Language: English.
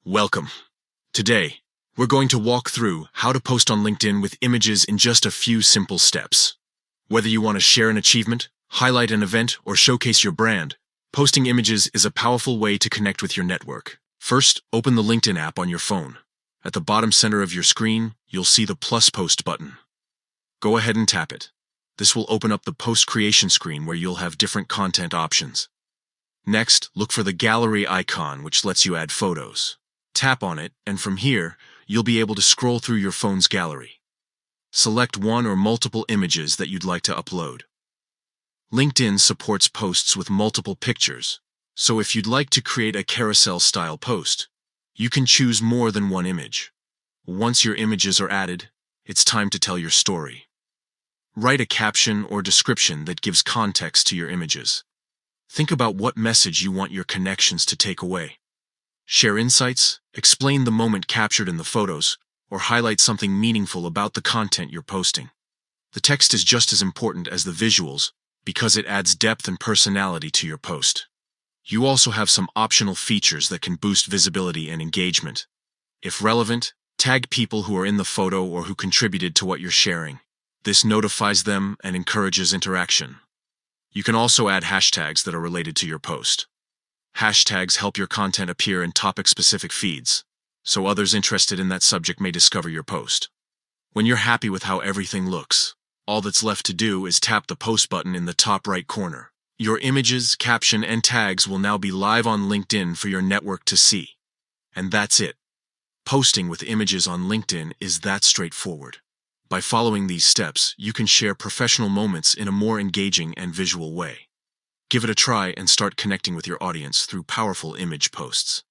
Welcome. Today, we're going to walk through how to post on LinkedIn with images in just a few simple steps. Whether you want to share an achievement, highlight an event, or showcase your brand, posting images is a powerful way to connect with your network. First, open the LinkedIn app on your phone. At the bottom center of your screen, you'll see the plus post button. Go ahead and tap it. This will open up the post creation screen where you'll have different content options. Next, look for the gallery icon, which lets you add photos. Tap on it, and from here, you'll be able to scroll through your phone's gallery. Select one or multiple images that you'd like to upload. LinkedIn supports posts with multiple pictures, so if you'd like to create a carousel-style post, you can choose more than one image. Once your images are added, it's time to tell your story. Write a caption or description that gives context to your images. Think about what message you want your connections to take away. Share insights, explain the moment captured in the photos, or highlight something meaningful about the content you're posting. The text is just as important as the visuals because it adds depth and personality to your post. You also have some optional features that can boost visibility and engagement. If relevant, tag people who are in the photo or who contributed to what you're sharing. This notifies them and encourages interaction. You can also add hashtags that are related to your post. Hashtags help your content appear in topic-specific feeds, so others interested in that subject may discover your post. When you're happy with how everything looks, all that's left to do is tap the post button in the top right corner. Your images, caption, and tags will now be live on LinkedIn for your network to see. And that's it. Posting with images on LinkedIn is that straightforward. By following these steps, you can share professional moments in a more engaging and visual way. Give it a try and start connecting with your audience through powerful image posts.